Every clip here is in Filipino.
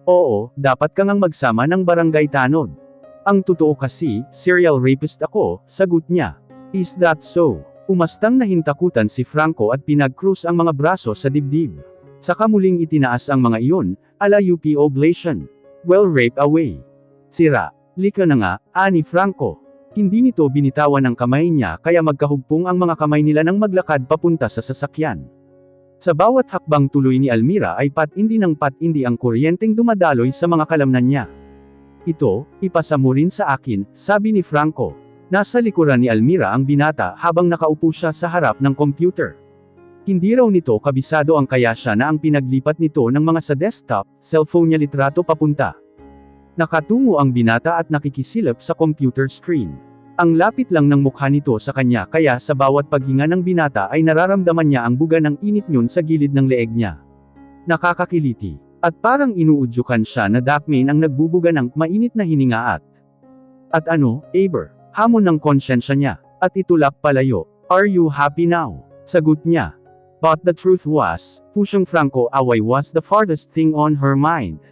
Oo, dapat ka ngang magsama ng barangay tanod. Ang totoo kasi, serial rapist ako, sagot niya. Is that so? Umastang nahintakutan si Franco at pinag-cruise ang mga braso sa dibdib. Saka muling itinaas ang mga iyon, ala UP oblation. Well, rape away. Sira. Lika na nga, ani Franco. Hindi nito binitawan ang kamay niya kaya magkahugpong ang mga kamay nila nang maglakad papunta sa sasakyan. Sa bawat hakbang tuloy ni Almira ay patindi ng patindi ang kuryenteng dumadaloy sa mga kalamnan niya. Ito, ipasa mo rin sa akin, sabi ni Franco. Nasa likuran ni Almira ang binata habang nakaupo siya sa harap ng computer. Hindi raw nito kabisado ang kaya siya na ang pinaglipat nito ng mga sa desktop, cellphone niya litrato papunta. Nakatungo ang binata at nakikisilip sa computer screen. Ang lapit lang ng mukha nito sa kanya kaya sa bawat paghinga ng binata ay nararamdaman niya ang buga ng init niyon sa gilid ng leeg niya. Nakakakiliti. At parang inuudyukan siya na dakmain ang nagbubuga ng mainit na hininga at ano, Aber, hamon ng konsyensya niya, at itulak palayo. Are you happy now? Sagot niya. But the truth was, pusyang Franco away was the farthest thing on her mind.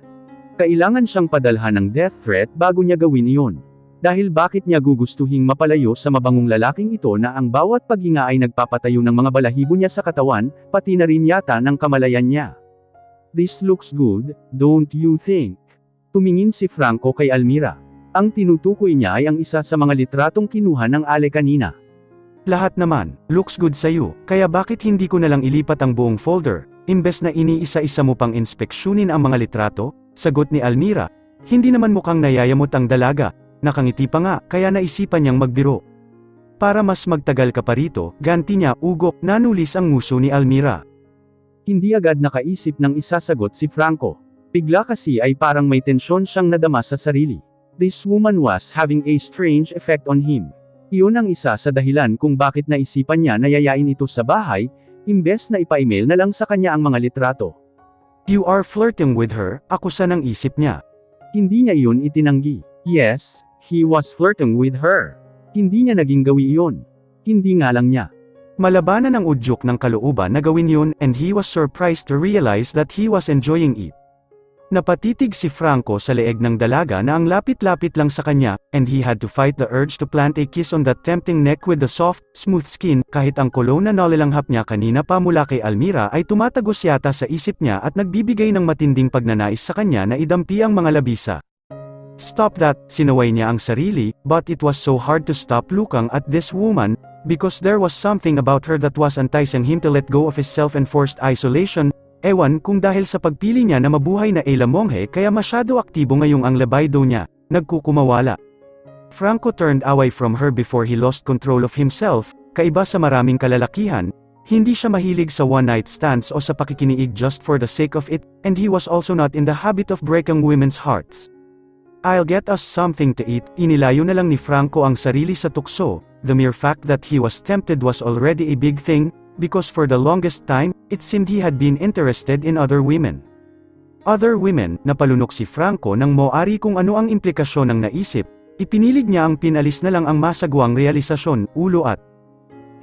Kailangan siyang padalhan ng death threat bago niya gawin iyon. Dahil bakit niya gugustuhing mapalayo sa mabangong lalaking ito na ang bawat paghinga ay nagpapatayo ng mga balahibo niya sa katawan, pati na rin yata ng kamalayan niya. This looks good, don't you think? Tumingin si Franco kay Almira. Ang tinutukoy niya ay ang isa sa mga litratong kinuha ng Ale kanina. Lahat naman, looks good sa'yo, kaya bakit hindi ko nalang ilipat ang buong folder, imbes na iniisa-isa mo pang inspeksyonin ang mga litrato? Sagot ni Almira. Hindi naman mukhang nayayamot ang dalaga, nakangiti pa nga, kaya naisipan niyang magbiro. Para mas magtagal ka pa rito, ganti niya, ugok, nanulis ang nguso ni Almira. Hindi agad nakaisip ng isasagot si Franco. Bigla kasi ay parang may tensyon siyang nadama sa sarili. This woman was having a strange effect on him. Iyon ang isa sa dahilan kung bakit naisipan niya na yayain ito sa bahay, imbes na ipa-email na lang sa kanya ang mga litrato. You are flirting with her, akusa ng isip niya. Hindi niya iyon itinanggi. Yes, he was flirting with her. Hindi niya naging gawi iyon. Hindi nga lang niya. Malabanan ang udyok ng kalooban na gawin yun and he was surprised to realize that he was enjoying it. Napatitig si Franco sa leeg ng dalaga na ang lapit-lapit lang sa kanya, and he had to fight the urge to plant a kiss on that tempting neck with the soft, smooth skin, kahit ang cologne na nalilanghap niya kanina pa mula kay Almira ay tumatagos yata sa isip niya at nagbibigay ng matinding pagnanais sa kanya na idampi ang mga labisa. Stop that, sinaway niya ang sarili, but it was so hard to stop looking at this woman, because there was something about her that was enticing him to let go of his self-enforced isolation. Ewan kung dahil sa pagpili niya na mabuhay na Ella Monghe kaya masyado aktibo ngayong ang libido niya, nagkukumawala. Franco turned away from her before he lost control of himself, kaiba sa maraming kalalakihan, hindi siya mahilig sa one-night stands o sa pakikiniig just for the sake of it, and he was also not in the habit of breaking women's hearts. I'll get us something to eat, inilayo na lang ni Franco ang sarili sa tukso. The mere fact that he was tempted was already a big thing, because for the longest time, it seemed he had been interested in other women. Other women, napalunok si Franco nang moari kung ano ang implikasyon ng naisip, ipinilig niya ang pinalis na lang ang masagwang realisasyon, ulo at.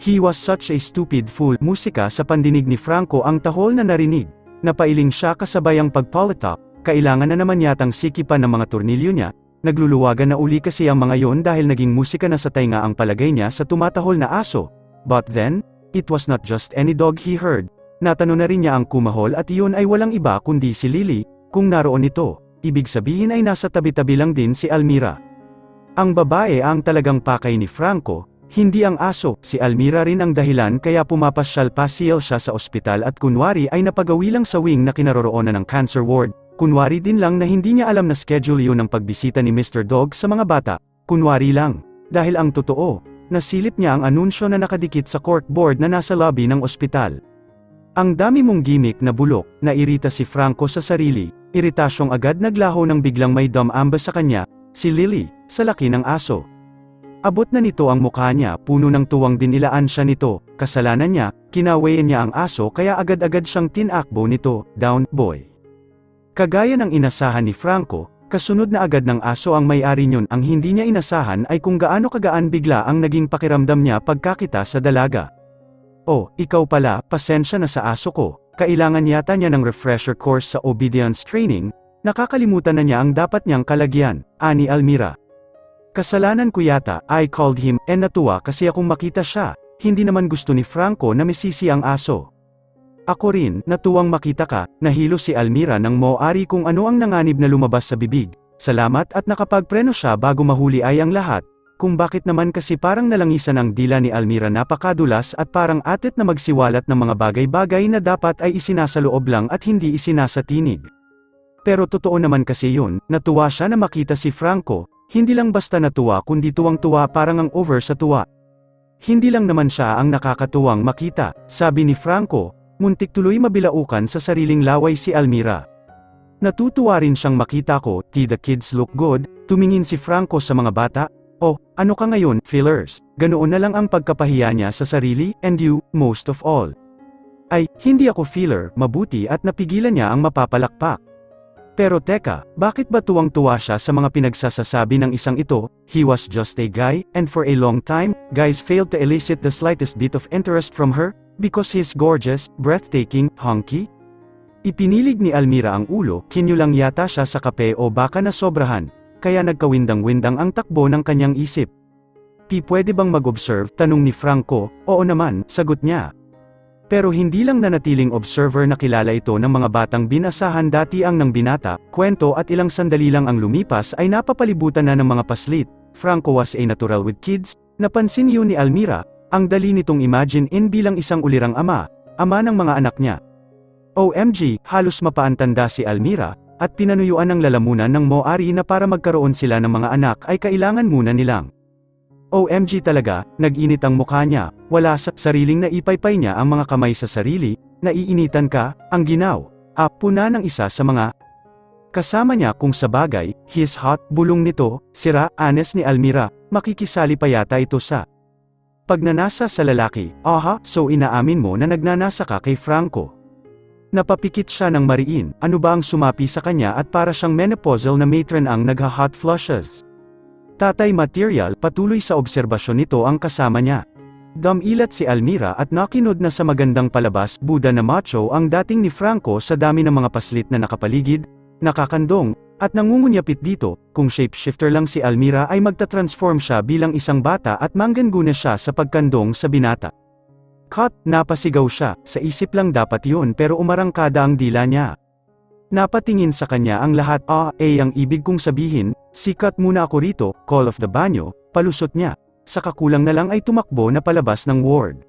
He was such a stupid fool, musika sa pandinig ni Franco ang tahol na narinig. Napailing siya kasabay ang pagpolitop, kailangan na naman yatang sikipan ng mga tornilyo niya, nagluluwagan na uli kasi ang mga yon dahil naging musika na sa tainga ang palagay niya sa tumatahol na aso. But then, it was not just any dog he heard. Natano na rin niya ang kumahol at iyon ay walang iba kundi si Lily, kung naroon ito, ibig sabihin ay nasa tabi-tabi lang din si Almira. Ang babae ang talagang pakay ni Franco, hindi ang aso, si Almira rin ang dahilan kaya pumapasyal-pasyal siya sa ospital at kunwari ay napagawi lang sa wing na kinaroroonan ng cancer ward. Kunwari din lang na hindi niya alam na schedule yun ng pagbisita ni Mr. Dog sa mga bata, kunwari lang. Dahil ang totoo, nasilip niya ang anunsyo na nakadikit sa corkboard na nasa lobby ng ospital. Ang dami mong gimmick na bulok, nairita si Franco sa sarili, iritasyong agad naglaho nang biglang may dumb-amba sa kanya, si Lily, sa laki ng aso. Abot na nito ang mukha niya, puno ng tuwang dinilaan siya nito, kasalanan niya, kinawayan niya ang aso kaya agad-agad siyang tinakbo nito, down, boy. Kagaya ng inasahan ni Franco, kasunod na agad ng aso ang may-ari niyon. Ang hindi niya inasahan ay kung gaano kagaan bigla ang naging pakiramdam niya pagkakita sa dalaga. Oh, ikaw pala, pasensya na sa aso ko, kailangan yata niya ng refresher course sa obedience training, Nakakalimutan na niya ang dapat niyang kalagyan, ani Almira. Kasalanan ko yata, I called him, and natuwa kasi akong makita siya, hindi naman gusto ni Franco na misisi ang aso. Ako rin, natuwang makita ka, nahilo si Almira nang maaari kung ano ang nanganib na lumabas sa bibig. Salamat at nakapagpreno siya bago mahuli ay ang lahat, kung bakit naman kasi parang nalangisan ang dila ni Almira napakadulas at parang atit na magsiwalat ng mga bagay-bagay na dapat ay isinasaloob lang at hindi isinasatinig. Pero totoo naman kasi yun, natuwa siya na makita si Franco, hindi lang basta natuwa kundi tuwang-tuwa parang ang over sa tuwa. Hindi lang naman siya ang nakakatuwang makita, sabi ni Franco, muntik tuloy mabilaukan sa sariling laway si Almira. Natutuwa rin siyang makita ko, the kids look good, tumingin si Franco sa mga bata, oh, ano ka ngayon, fillers, ganoon na lang ang pagkapahiya niya sa sarili, and you, most of all. Ay, hindi ako filler, mabuti at napigilan niya ang mapapalakpak. Pero teka, bakit ba tuwang-tuwa siya sa mga pinagsasasabi ng isang ito, he was just a guy, and for a long time, guys failed to elicit the slightest bit of interest from her, because he's gorgeous, breathtaking, hunky? Ipinilig ni Almira ang ulo, kinyulang yata siya sa kape o baka nasobrahan, kaya nagkawindang-windang ang takbo ng kanyang isip. Pwede bang mag-observe, tanong ni Franco, oo naman, sagot niya. Pero hindi lang nanatiling observer na kilala ito ng mga batang binasahan dati ang ng binata, kwento at ilang sandali lang ang lumipas ay napapalibutan na ng mga paslit. Franco was a natural with kids, napansin yun ni Almira, ang dali nitong imagine in bilang isang ulirang ama ng mga anak niya. OMG, halos mapaantanda si Almira, at pinanuyuan ng lalamunan ng maaari na para magkaroon sila ng mga anak ay kailangan muna nilang. OMG talaga, nag-init ang mukha niya, wala sa sariling naipaypay niya ang mga kamay sa sarili, naiinitan ka, ang ginaw. Puna ng isa sa mga kasama niya kung sa bagay, he's hot, bulong nito, sira, anes ni Almira, makikisali pa yata ito sa pagnanasa sa lalaki. Aha, so inaamin mo na nagnanasa ka kay Franco. Napapikit siya ng mariin, ano ba ang sumapi sa kanya at para siyang menopausal na matron ang nagha-hot flushes. Tatay material, patuloy sa obserbasyon nito ang kasama niya. Dumilat si Almira at nakinod na sa magandang palabas, Buda na macho ang dating ni Franco sa dami ng mga paslit na nakapaligid, nakakandong, at nangungunyapit dito, kung shapeshifter lang si Almira ay magta-transform siya bilang isang bata at manggana siya sa pagkandong sa binata. Cut, napasigaw siya, sa isip lang dapat yun pero umarangkada ang dila niya. Napatingin sa kanya ang lahat, ang ibig kong sabihin, sikat muna ako rito, call of the banyo, palusot niya. Sa kakulang na lang ay tumakbo na palabas ng ward.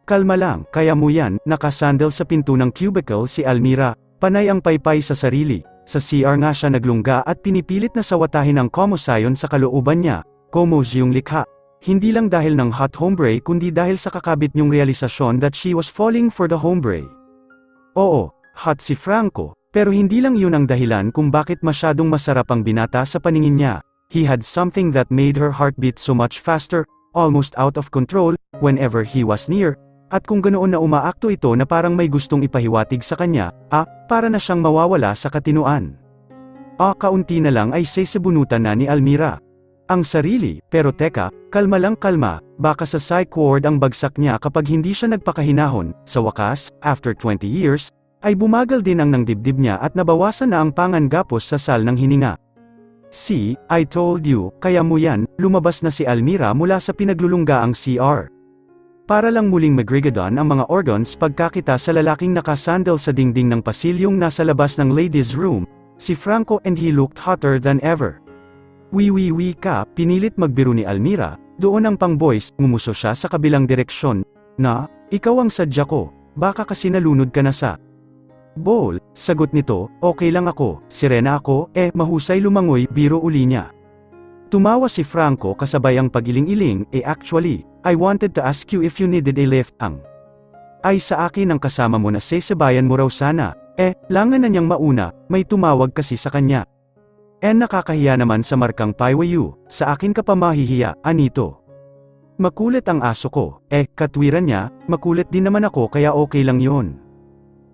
Kalma lang, kaya mo yan, nakasandal sa pinto ng cubicle si Almira, panay ang paypay sa sarili. Sa CR nga siya naglungga at pinipilit na sawatahin ang komosayon sa kalooban niya, komos yung likha. Hindi lang dahil ng hot hombre kundi dahil sa kakabit niyong realisasyon that she was falling for the hombre. Oo, hot si Franco, pero hindi lang yun ang dahilan kung bakit masyadong masarap ang binata sa paningin niya. He had something that made her heart beat so much faster, almost out of control, whenever he was near, at kung ganoon na umaakto ito na parang may gustong ipahiwatig sa kanya, para na siyang mawawala sa katinuan. Kaunti na lang ay sesebunutan na ni Almira ang sarili, pero teka, kalma lang kalma, baka sa psych ward ang bagsak niya kapag hindi siya nagpakahinahon. Sa wakas, after 20 years, ay bumagal din ang dibdib niya at nabawasan na ang pangangapos sa sal ng hininga. See, I told you, kaya mo yan, lumabas na si Almira mula sa pinaglulunggaang CR. Para lang muling magrigadon ang mga organs pagkakita sa lalaking nakasandal sa dingding ng pasilyong nasa labas ng ladies' room, si Franco, and he looked hotter than ever. Wiwiwi ka, pinilit magbiro ni Almira, doon ang pang-boys, ngumuso siya sa kabilang direksyon, na, ikaw ang sadya ko, baka kasi nalunod ka na sa bowl, sagot nito, okay lang ako, sirena ako, mahusay lumangoy, biro uli niya. Tumawa si Franco kasabay ang pagiling-iling, actually, I wanted to ask you if you needed a lift, ay sa akin ang kasama mo na sesebayan mo raw sana, langan na niyang mauna, may tumawag kasi sa kanya. Nakakahiya naman sa markang Paiwayu, sa akin ka pa mahihiya, anito. Makulit ang aso ko, katwiran niya, makulit din naman ako kaya okay lang yon.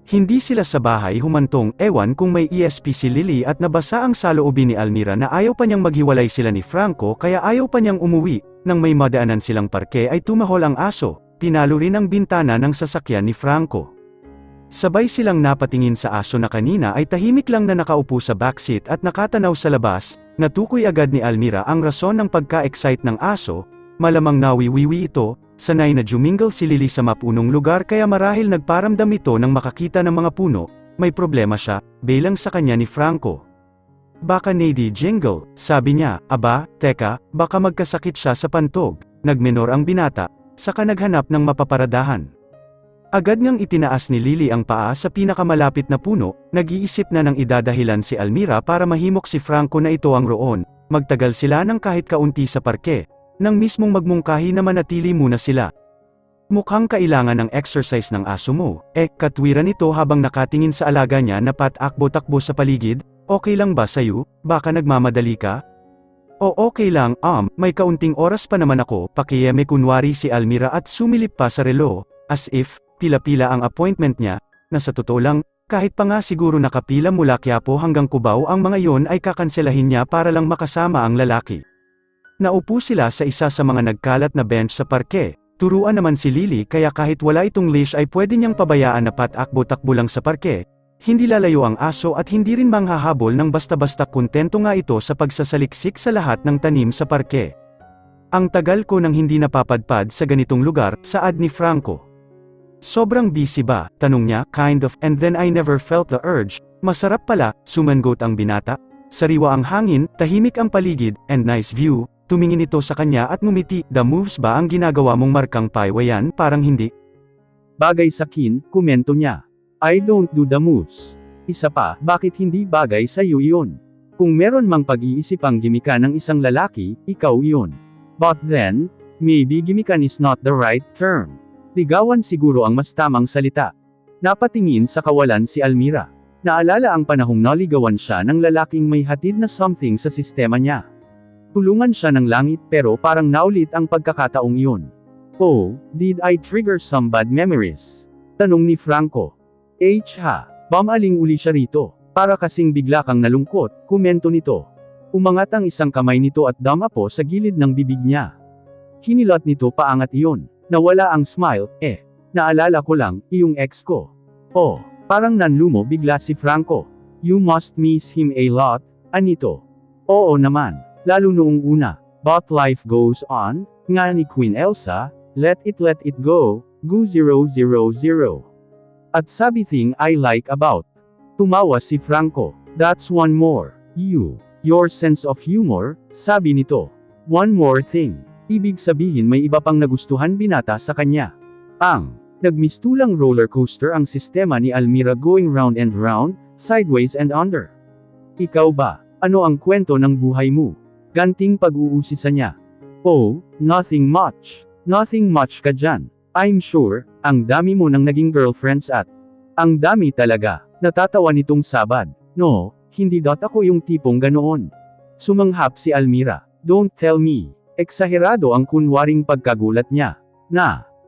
Hindi sila sa bahay humantong, ewan kung may ESP si Lily at nabasa ang saloobin ni Almira na ayaw pa niyang maghiwalay sila ni Franco kaya ayaw pa niyang umuwi, nang may madaanan silang parke ay tumahol ang aso, pinalo rin ang bintana ng sasakyan ni Franco. Sabay silang napatingin sa aso na kanina ay tahimik lang na nakaupo sa backseat at nakatanaw sa labas. Natukoy agad ni Almira ang rason ng pagka-excite ng aso, malamang nawiwiwi ito, sanay na jumingle si Lily sa mapunong lugar kaya marahil nagparamdam ito nang makakita ng mga puno, may problema siya, belang sa kanya ni Franco. Baka Nady jingle, sabi niya, aba, teka, baka magkasakit siya sa pantog, nagmenor ang binata, saka naghanap ng mapaparadahan. Agad ngang itinaas ni Lily ang paa sa pinakamalapit na puno, nag-iisip na ng idadahilan si Almira para mahimok si Franco na ito ang roon, magtagal sila ng kahit kaunti sa parke, nang mismong magmungkahi na manatili muna sila. Mukhang kailangan ng exercise ng aso mo, katwiran ito habang nakatingin sa alaga niya na patakbo-takbo sa paligid, okay lang ba sa'yo, baka nagmamadali ka? O okay lang, may kaunting oras pa naman ako, pakiyeme kunwari si Almira at sumilip pa sa relo, as if, pila-pila ang appointment niya, na sa totoo lang, kahit pa nga siguro nakapila mula Quiapo hanggang Cubao ang mga yon ay kakanselahin niya para lang makasama ang lalaki. Naupo sila sa isa sa mga nagkalat na bench sa parke, turuan naman si Lily kaya kahit wala itong leash ay pwede niyang pabayaan na patakbo-takbo lang sa parke, hindi lalayo ang aso at hindi rin manghahabol ng basta-basta kontento nga ito sa pagsasaliksik sa lahat ng tanim sa parke. Ang tagal ko nang hindi napapadpad sa ganitong lugar, saad ni Franco. Sobrang busy ba? Tanong niya, kind of, and then I never felt the urge. Masarap pala, sumangot ang binata. Sariwa ang hangin, tahimik ang paligid, and nice view. Tumingin ito sa kanya at ngumiti. The moves ba ang ginagawa mong markang paywayan? Parang hindi. Bagay sa kin, komento niya. I don't do the moves. Isa pa, bakit hindi bagay sa iyo iyon? Kung meron mang pag-iisip ang gimikan ng isang lalaki, ikaw iyon. But then, maybe gimikan is not the right term. Ligawan siguro ang mas tamang salita. Napatingin sa kawalan si Almira. Naalala ang panahong naligawan siya ng lalaking may hatid na something sa sistema niya. Tulungan siya ng langit pero parang naulit ang pagkakataong iyon. Oh, did I trigger some bad memories? Tanong ni Franco. Bumaling uli siya rito. Para kasing bigla kang nalungkot, komento nito. Umangat ang isang kamay nito at damapo sa gilid ng bibig niya. Hinilot nito paangat iyon. Nawala ang smile, naalala ko lang, iyong ex ko. Oh, parang nanlumo bigla si Franco. You must miss him a lot, anito. Oo naman, lalo noong una. But life goes on, nga ni Queen Elsa, let it go 000. At sabi thing I like about. Tumawa si Franco. That's one more. Your sense of humor, sabi nito. One more thing. Ibig sabihin may iba pang nagustuhan binata sa kanya. Nagmistulang roller coaster ang sistema ni Almira going round and round, sideways and under. Ikaw ba? Ano ang kwento ng buhay mo? Ganting pag-uusisa niya. Oh, nothing much. Nothing much ka dyan. I'm sure, ang dami mo nang naging girlfriends at. Ang dami talaga. Natatawa nitong sabad. No, hindi ako yung tipong ganoon. Sumanghap si Almira. Don't tell me. Eksaherado ang kunwaring pagkagulat niya.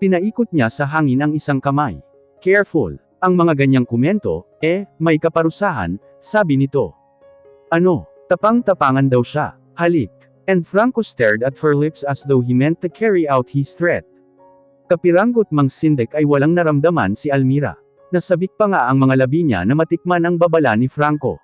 Pinaikot niya sa hangin ang isang kamay. Careful, ang mga ganyang komento, may kaparusahan, sabi nito. Ano, tapang-tapangan daw siya, halik. And Franco stared at her lips as though he meant to carry out his threat. Kapiranggot mang sindek ay walang naramdaman si Almira. Nasabik pa nga ang mga labi niya na matikman ang babala ni Franco.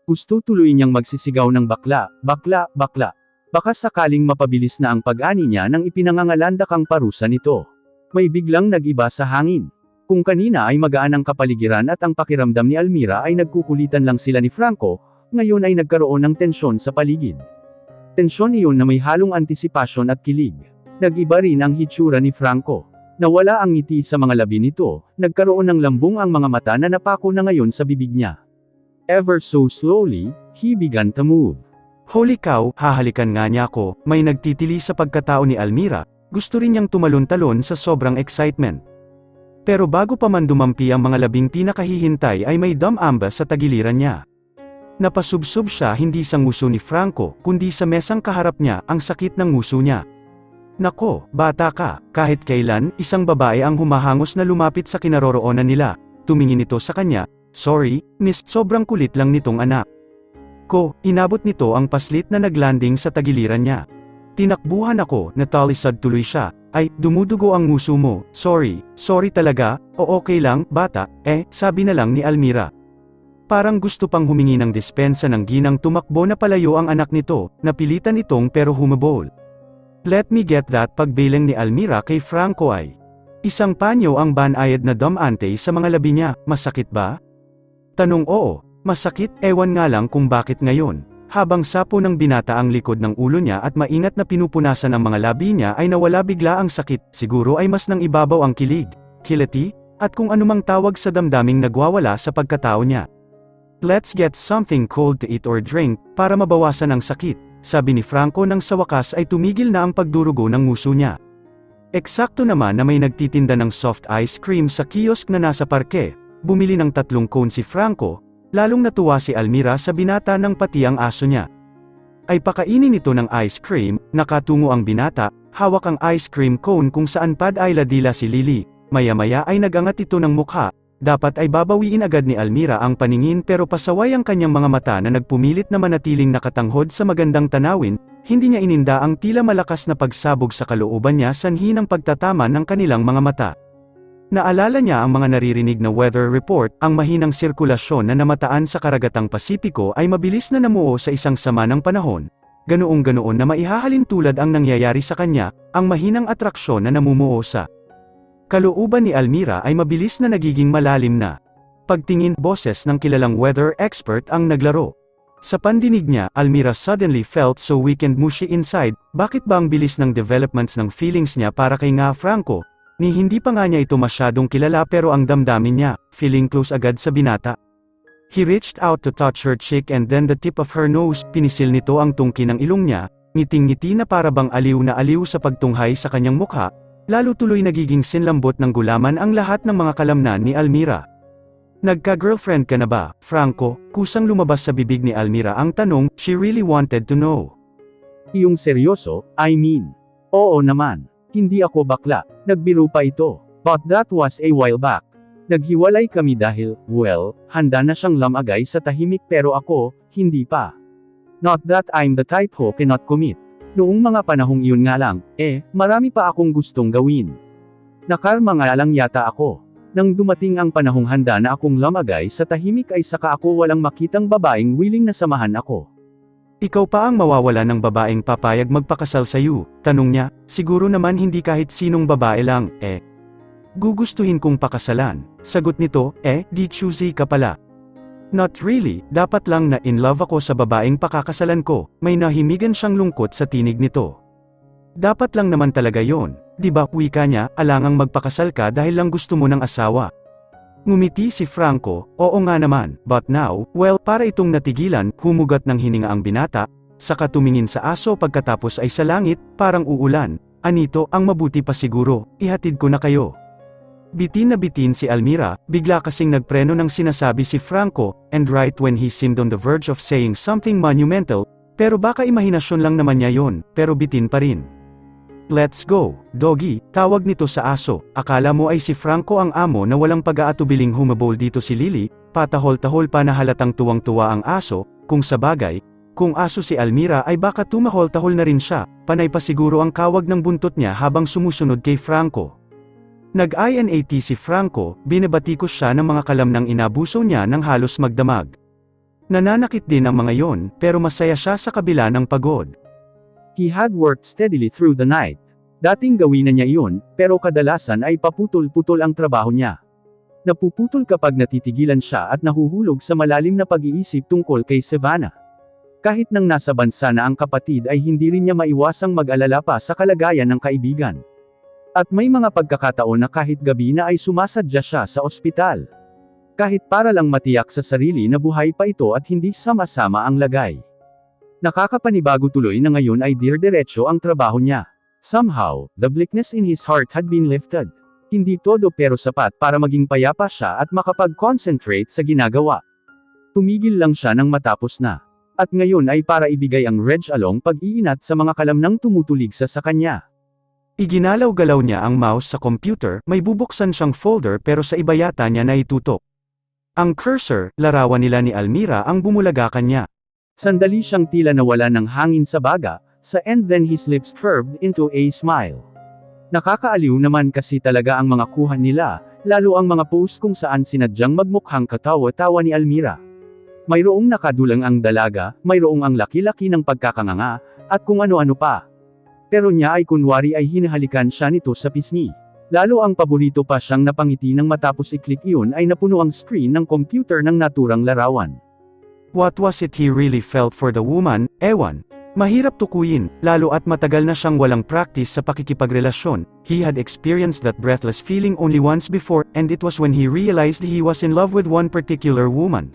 Gusto tuloy niyang magsisigaw ng bakla, bakla, bakla. Baka sakaling mapabilis na ang pag-ani niya nang ipinangangalandak ang parusa nito. May biglang nag-iba sa hangin. Kung kanina ay magaan ang kapaligiran at ang pakiramdam ni Almira ay nagkukulitan lang sila ni Franco, ngayon ay nagkaroon ng tensyon sa paligid. Tensyon iyon na may halong antisipasyon at kilig. Nag-iba rin ang hitsura ni Franco. Nawala ang ngiti sa mga labi nito, nagkaroon ng lambong ang mga mata na napako na ngayon sa bibig niya. Ever so slowly, he began to move. Holy cow, hahalikan nga niya ako, may nagtitili sa pagkatao ni Almira, gusto rin niyang tumalon-talon sa sobrang excitement. Pero bago pa man dumampi ang mga labing pinakahihintay ay may dumambas sa tagiliran niya. Napasubsob siya hindi sa nguso ni Franco, kundi sa mesang kaharap niya, ang sakit ng nguso niya. Nako, bata ka, kahit kailan, isang babae ang humahangos na lumapit sa kinaroroonan nila, tumingin ito sa kanya, sorry, miss, sobrang kulit lang nitong anak. Inabot nito ang paslit na naglanding sa tagiliran niya. Tinakbuhan ako, natalisod tuloy siya, Ay, dumudugo ang nguso mo, sorry talaga, o okay lang, bata, sabi na lang ni Almira. Parang gusto pang humingi ng dispensa ng ginang tumakbo na palayo ang anak nito, napilitan itong pero humabol. Let me get that pagbilang ni Almira kay Franco ay. Isang panyo ang banayad na damante sa mga labi niya, masakit ba? Tanong oo, masakit, ewan nga lang kung bakit ngayon. Habang sapo ng binata ang likod ng ulo niya at maingat na pinupunasan ang mga labi niya ay nawala bigla ang sakit, siguro ay mas nang ibabaw ang kilig, kiliti, at kung anumang tawag sa damdaming nagwawala sa pagkatao niya. Let's get something cold to eat or drink, para mabawasan ang sakit, sabi ni Franco nang sa wakas ay tumigil na ang pagdurugo ng nguso niya. Eksakto naman na may nagtitinda ng soft ice cream sa kiosk na nasa parke, bumili ng 3 cone si Franco. Lalong natuwa si Almira sa binata ng pati ang aso niya. Ay pakainin ito ng ice cream, nakatungo ang binata, hawak ang ice cream cone kung saan pad ay ladila si Lily, maya-maya ay nagangat ito ng mukha, dapat ay babawiin agad ni Almira ang paningin pero pasaway ang kanyang mga mata na nagpumilit na manatiling nakatanghod sa magandang tanawin, hindi niya ininda ang tila malakas na pagsabog sa kalooban niya sanhi ng pagtatama ng kanilang mga mata. Naalala niya ang mga naririnig na weather report, ang mahinang sirkulasyon na namataan sa karagatang Pasipiko ay mabilis na namuo sa isang sama ng panahon. Ganoong-ganoon na maihahalin tulad ang nangyayari sa kanya, ang mahinang atraksyon na namumuo sa kalooban ni Almira ay mabilis na nagiging malalim na. Pagtingin, boses ng kilalang weather expert ang naglaro. Sa pandinig niya, Almira suddenly felt so weak and mushy inside, bakit ba ang bilis ng developments ng feelings niya para kay nga Franco? Ni hindi pa nga niya ito masyadong kilala pero ang damdamin niya, feeling close agad sa binata. He reached out to touch her cheek and then the tip of her nose, pinisil nito ang tungki ng ilong niya, ngiting-ngiti na para bang aliw na aliw sa pagtunghay sa kanyang mukha, lalo tuloy nagiging sinlambot ng gulaman ang lahat ng mga kalamnan ni Almira. Nagka-girlfriend ka na ba, Franco? Kusang lumabas sa bibig ni Almira ang tanong, she really wanted to know. Iyong seryoso, I mean. Oo naman. Hindi ako bakla, nagbiro pa ito. But that was a while back. Naghiwalay kami dahil, well, handa na siyang lamagay sa tahimik pero ako, hindi pa. Not that I'm the type who cannot commit. Noong mga panahong iyon nga lang, marami pa akong gustong gawin. Nakarma nga lang yata ako. Nang dumating ang panahong handa na akong lamagay sa tahimik ay saka ako walang makitang babaeng willing na samahan ako. Ikaw pa ang mawawala ng babaeng papayag magpakasal sa iyo, tanong niya, siguro naman hindi kahit sinong babae lang, gugustuhin kong pakasalan. Sagot nito, di choosy ka pala. Not really, dapat lang na in love ako sa babaeng pakakasalan ko, may nahimigan siyang lungkot sa tinig nito. Dapat lang naman talaga yon, di ba, wika niya, alangang magpakasal ka dahil lang gusto mo ng asawa. Ngumiti si Franco, oo nga naman, but now, well, para itong natigilan, humugat ng hininga ang binata, saka tumingin sa aso pagkatapos ay sa langit, parang uulan, anito, ang mabuti pa siguro, ihatid ko na kayo. Bitin na bitin si Almira, bigla kasing nagpreno ng sinasabi si Franco, and right when he seemed on the verge of saying something monumental, pero baka imahinasyon lang naman niya yon, pero bitin pa rin. Let's go, doggy, tawag nito sa aso, akala mo ay si Franco ang amo na walang pag-aatubiling humabol dito si Lily, patahol-tahol pa na halatang tuwang-tuwa ang aso, kung sabagay, kung aso si Almira ay baka tumahol-tahol na rin siya, panay pa siguro ang kawag ng buntot niya habang sumusunod kay Franco. Nag-INAT si Franco, binabatikos siya ng mga kalamnang inabuso niya nang halos magdamag. Nananakit din ang mga yon, pero masaya siya sa kabila ng pagod. He had worked steadily through the night. Dating gawin na niya iyon, pero kadalasan ay paputol-putol ang trabaho niya. Napuputol kapag natitigilan siya at nahuhulog sa malalim na pag-iisip tungkol kay Savannah. Kahit nang nasa bansa na ang kapatid ay hindi rin niya maiwasang mag-alala pa sa kalagayan ng kaibigan. At may mga pagkakataon na kahit gabi na ay sumasadya siya sa ospital. Kahit para lang matiyak sa sarili na buhay pa ito at hindi sama-sama ang lagay. Nakakapanibago tuloy na ngayon ay dire-diretso ang trabaho niya. Somehow, the bleakness in his heart had been lifted. Hindi todo pero sapat para maging payapa siya at makapag-concentrate sa ginagawa. Tumigil lang siya nang matapos na. At ngayon ay para ibigay ang Reg-along pag-iinat sa mga kalamnang tumutulig sa kanya. Iginalaw-galaw niya ang mouse sa computer, may bubuksan siyang folder pero sa iba yata niya naitutok. Ang cursor, larawan nila ni Almira ang bumulaga kanya. Sandali siyang tila nawala ng hangin sa baga, and then his lips curved into a smile. Nakakaaliw naman kasi talaga ang mga kuha nila, lalo ang mga post kung saan sinadyang magmukhang katawa-tawa ni Almira. Mayroong nakadulang ang dalaga, mayroong ang laki-laki ng pagkakanganga, at kung ano-ano pa. Pero niya ay kunwari ay hinahalikan siya nito sa pisngi. Lalo ang paborito pa siyang napangiti nang matapos i-click iyon ay napuno ang screen ng computer ng naturang larawan. What was it he really felt for the woman? Ewan. Mahirap tukuyin, lalo at matagal na siyang walang practice sa pakikipagrelasyon. He had experienced that breathless feeling only once before, and it was when he realized he was in love with one particular woman.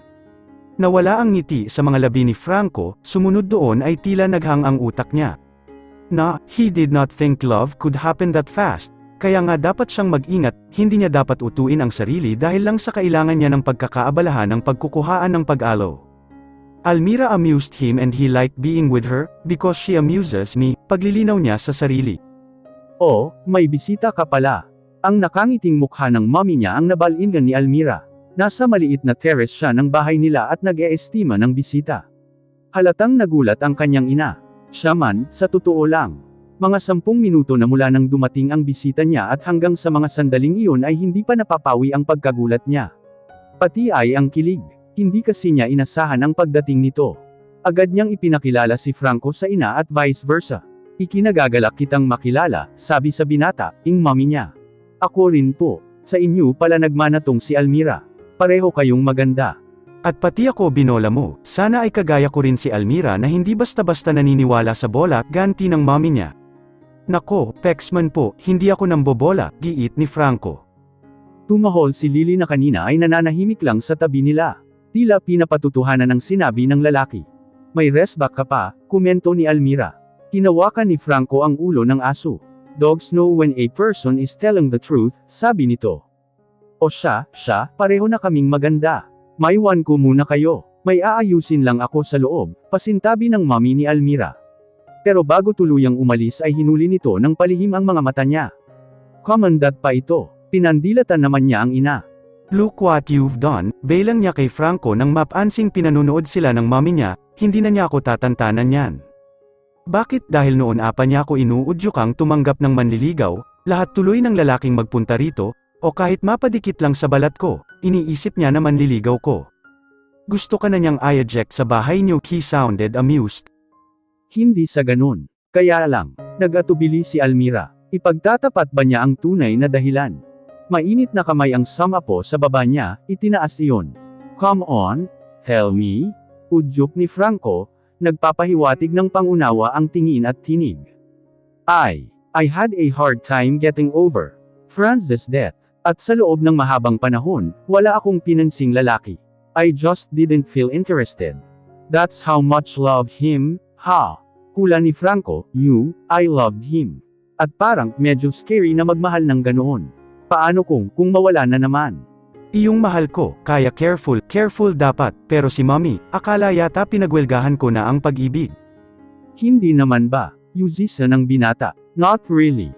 Nawala ang ngiti sa mga labi ni Franco, sumunod doon ay tila naghang ang utak niya. He did not think love could happen that fast, kaya nga dapat siyang mag-ingat, hindi niya dapat utuin ang sarili dahil lang sa kailangan niya ng pagkakaabalahan ng pagkukuhaan ng pag-alo. Almira amused him and he liked being with her, because she amuses me, paglilinaw niya sa sarili. Oh, may bisita ka pala. Ang nakangiting mukha ng mommy niya ang nabalingan ni Almira. Nasa maliit na terrace siya ng bahay nila at nag-eestima ng bisita. Halatang nagulat ang kanyang ina. Siya man, sa totoo lang. Mga 10 minuto na mula nang dumating ang bisita niya at hanggang sa mga sandaling iyon ay hindi pa napapawi ang pagkagulat niya. Pati ay ang kilig. Hindi kasi niya inasahan ang pagdating nito. Agad niyang ipinakilala si Franco sa ina at vice versa. Ikinagagalak kitang makilala, sabi sa binata, ing mommy niya. Ako rin po. Sa inyo pala nagmanatong si Almira. Pareho kayong maganda. At pati ako binola mo, sana ay kagaya ko rin si Almira na hindi basta-basta naniniwala sa bola, ganti ng mommy niya. Nako, Pexman po, hindi ako nambobola, giit ni Franco. Tumahol si Lily na kanina ay nananahimik lang sa tabi nila. Tila pinapatutuhanan ng sinabi ng lalaki. May resback ka pa, komento ni Almira. Hinawakan ni Franco ang ulo ng aso. Dogs know when a person is telling the truth, sabi nito. O siya, pareho na kaming maganda. Maiwan ko muna kayo. May aayusin lang ako sa loob, pasintabi ng mommy ni Almira. Pero bago tuluyang umalis ay hinuli nito ng palihim ang mga mata niya. Commandant pa ito. Pinandilatan naman niya ang ina. Look what you've done, bailang niya kay Franco nang mapansing pinanonood sila ng mommy niya, hindi na niya ako tatantanan yan. Bakit dahil noon apa niya ako inuudyukang tumanggap ng manliligaw, lahat tuloy ng lalaking magpunta rito, o kahit mapadikit lang sa balat ko, iniisip niya na manliligaw ko. Gusto ka na niyang i-eject sa bahay niyo, he sounded amused. Hindi sa ganun. Kaya lang, nag-atubili si Almira. Ipagtatapat ba niya ang tunay na dahilan? Mainit na kamay ang samapo sa baba niya, itinaas iyon. Come on, tell me. Udyok ni Franco, nagpapahiwatig ng pangunawa ang tingin at tinig. I had a hard time getting over Franz's death. At sa loob ng mahabang panahon, wala akong pinansing lalaki. I just didn't feel interested. That's how much love him, ha? Kula ni Franco, I loved him. At parang, medyo scary na magmahal ng ganoon. Paano kung mawala na naman? Iyong mahal ko, kaya careful dapat, pero si mommy, akala yata pinagwelgahan ko na ang pag-ibig. Hindi naman ba? Yuzisa ng binata. Not really.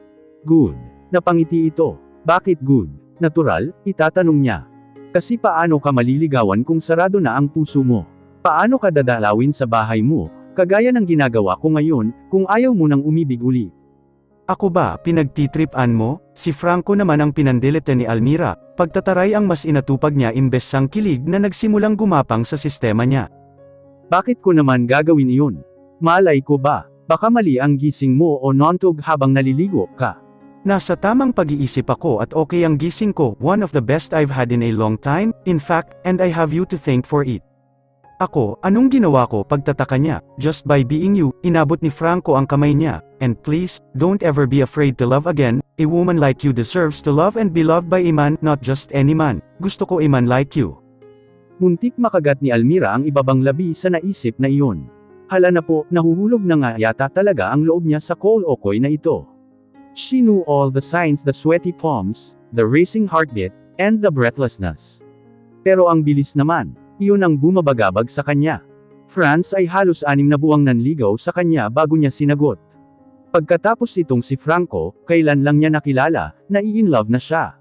Good. Napangiti ito. Bakit good? Natural? Itatanong niya. Kasi paano ka maliligawan kung sarado na ang puso mo? Paano ka dadalawin sa bahay mo, kagaya ng ginagawa ko ngayon, kung ayaw mo nang umibig uli? Ako ba, pinagtitripan mo? Si Franco naman ang pinandilete ni Almira, pagtataray ang mas inatupag niya imbes sang kilig na nagsimulang gumapang sa sistema niya. Bakit ko naman gagawin iyon? Malay ko ba, baka mali ang gising mo o nontog habang naliligo ka? Nasa tamang pag-iisip ako at okay ang gising ko, one of the best I've had in a long time, in fact, and I have you to thank for it. Ako, anong ginawa ko pagtataka niya, just by being you, inabot ni Franco ang kamay niya, and please, don't ever be afraid to love again, a woman like you deserves to love and be loved by a man, not just any man, gusto ko a man like you. Muntik makagat ni Almira ang ibabang labi sa naisip na iyon. Hala na po, nahuhulog na nga yata talaga ang loob niya sa Cole Okoy na ito. She knew all the signs, the sweaty palms, the racing heartbeat, and the breathlessness. Pero ang bilis naman. Iyon ang bumabagabag sa kanya. Franz ay halos 6 na buwang nanligaw sa kanya bago niya sinagot. Pagkatapos itong si Franco, kailan lang niya nakilala, na i-in-love na siya.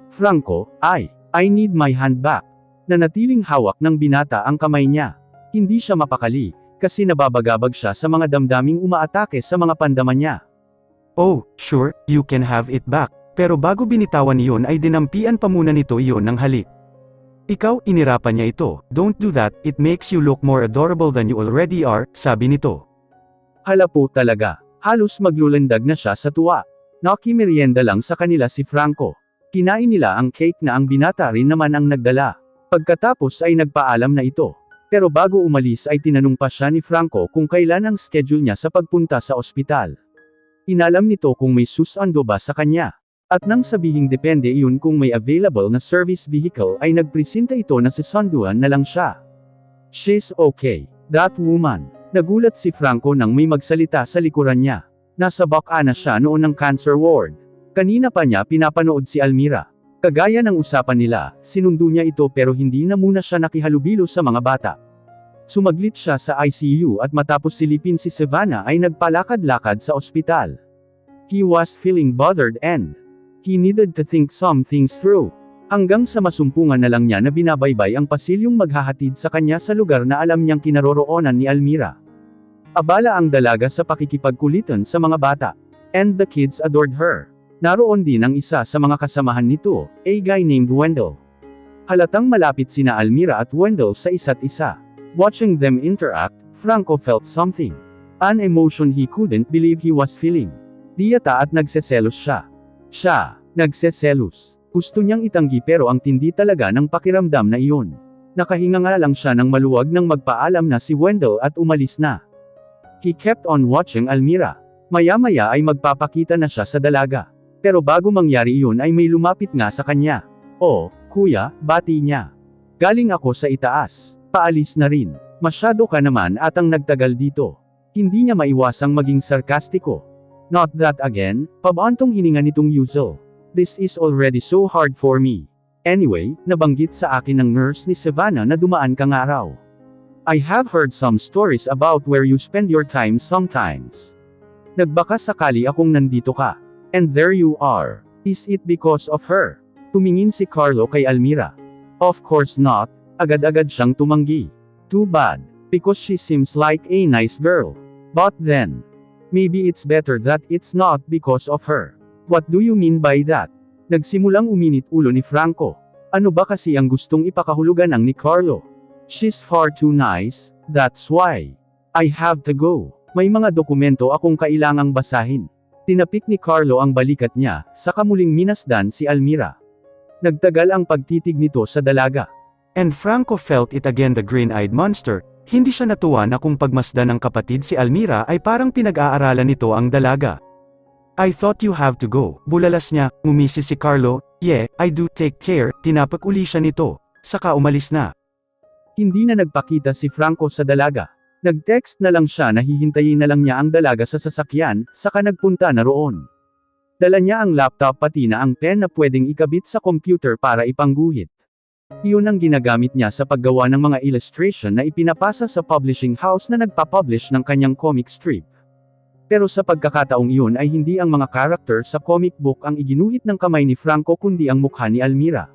Franco, I need my hand back. Nanatiling hawak ng binata ang kamay niya. Hindi siya mapakali, kasi nababagabag siya sa mga damdaming umaatake sa mga pandaman niya. Oh, sure, you can have it back. Pero bago binitawan iyon ay dinampian pa muna nito iyon ng halik. Ikaw, inirapan niya ito. Don't do that, it makes you look more adorable than you already are, sabi nito. Hala po talaga. Halos maglulandag na siya sa tuwa. Nakimerienda lang sa kanila si Franco. Kinain nila ang cake na ang binata rin naman ang nagdala. Pagkatapos ay nagpaalam na ito. Pero bago umalis ay tinanong pa siya ni Franco kung kailan ang schedule niya sa pagpunta sa ospital. Inalam nito kung may susando ba sa kanya. At nang sabihing depende iyon kung may available na service vehicle ay nagpresenta ito na sisunduan na lang siya. She's okay. That woman. Nagulat si Franco nang may magsalita sa likuran niya. Nasa baka na siya noon ng cancer ward. Kanina pa niya pinapanood si Almira. Kagaya ng usapan nila, sinundo niya ito pero hindi na muna siya nakihalubilo sa mga bata. Sumaglit siya sa ICU at matapos silipin si Savannah ay nagpalakad-lakad sa ospital. He was feeling bothered and he needed to think some things through. Hanggang sa masumpungan na lang niya na binabaybay ang pasilyong maghahatid sa kanya sa lugar na alam niyang kinaroroonan ni Almira. Abala ang dalaga sa pakikipagkulitan sa mga bata. And the kids adored her. Naroon din ang isa sa mga kasamahan nito, a guy named Wendell. Halatang malapit sina Almira at Wendell sa isa't isa. Watching them interact, Franco felt something. An emotion he couldn't believe he was feeling. Diyata at nagseselos siya. Nagseselos. Gusto niyang itanggi pero ang tindi talaga ng pakiramdam na iyon. Nakahinga nga lang siya ng maluwag nang magpaalam na si Wendell at umalis na. He kept on watching Almira. Maya-maya ay magpapakita na siya sa dalaga. Pero bago mangyari iyon ay may lumapit nga sa kanya. Oh, kuya, bati niya. Galing ako sa itaas. Paalis na rin. Masyado ka naman atang nagtagal dito. Hindi niya maiwasang maging sarkastiko. Not that again, pabantong hininga nitong Yuzel. This is already so hard for me. Anyway, nabanggit sa akin ng nurse ni Savannah na dumaan ka nga raw. I have heard some stories about where you spend your time sometimes. Nagbaka sakali akong nandito ka. And there you are. Is it because of her? Tumingin si Carlo kay Almira. Of course not, agad-agad siyang tumanggi. Too bad, because she seems like a nice girl. But then, maybe it's better that it's not because of her. What do you mean by that? Nagsimulang uminit ulo ni Franco. Ano ba kasi ang gustong ipakahulugan ang ni Carlo? She's far too nice, that's why. I have to go. May mga dokumento akong kailangang basahin. Tinapik ni Carlo ang balikat niya, saka muling minasdan si Almira. Nagtagal ang pagtitig nito sa dalaga. And Franco felt it again, the green-eyed monster. Hindi siya natuwa na kung pagmasdan ng kapatid si Almira ay parang pinag-aaralan nito ang dalaga. I thought you have to go. Bulalas niya, ngumisi si Carlo. Yeah, I do, take care. Tinapak uli siya nito. Saka umalis na. Hindi na nagpakita si Franco sa dalaga. Nag-text na lang siya na hihintayin na lang niya ang dalaga sa sasakyan, saka nagpunta na roon. Dala niya ang laptop pati na ang pen na pwedeng ikabit sa computer para ipangguhit. Iyon ang ginagamit niya sa paggawa ng mga illustration na ipinapasa sa publishing house na nagpapublish ng kanyang comic strip. Pero sa pagkakataong iyon ay hindi ang mga character sa comic book ang iginuhit ng kamay ni Franco kundi ang mukha ni Almira.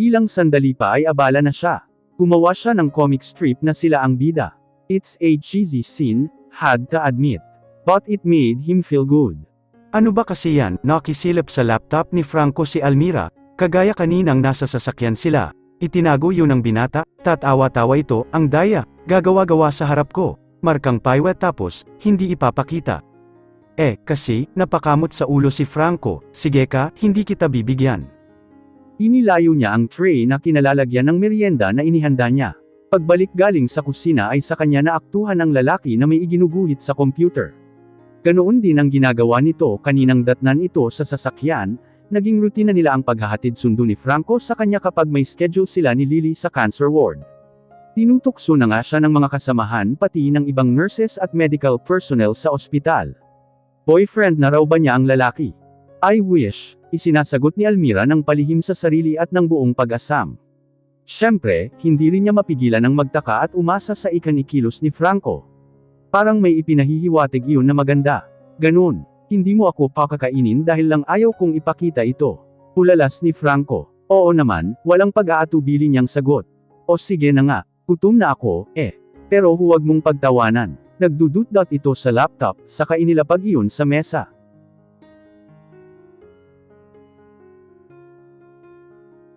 Ilang sandali pa ay abala na siya. Gumawa siya ng comic strip na sila ang bida. It's a cheesy scene, had to admit. But it made him feel good. Ano ba kasi yan? Nakisilip sa laptop ni Franco si Almira, kagaya kaninang nasa sasakyan sila. Itinago yun ng binata, tatawa-tawa ito, ang daya, gagawa-gawa sa harap ko, markang paywa tapos, hindi ipapakita. Kasi, napakamot sa ulo si Franco, sige ka, hindi kita bibigyan. Inilayo niya ang tray na kinalalagyan ng merienda na inihanda niya. Pagbalik galing sa kusina ay sa kanya naaktuhan ang lalaki na may iginuguhit sa computer. Ganoon din ang ginagawa nito kaninang datnan ito sa sasakyan. Naging rutina nila ang paghahatid sundo ni Franco sa kanya kapag may schedule sila ni Lily sa cancer ward. Tinutokso na nga siya ng mga kasamahan pati ng ibang nurses at medical personnel sa ospital. Boyfriend na raw ba niya ang lalaki? I wish, isinasagot ni Almira ng palihim sa sarili at ng buong pag-asam. Siyempre, hindi rin niya mapigilan ang magtaka at umasa sa ikanikilos ni Franco. Parang may ipinahihiwatig iyon na maganda. Ganun. Hindi mo ako pakakainin dahil lang ayaw kong ipakita ito. Pulalas ni Franco. Oo naman, walang pag-aatubili niyang sagot. O sige na nga, gutom na ako, Pero huwag mong pagtawanan. Nagdudut-dot ito sa laptop, saka inilapag iyon sa mesa.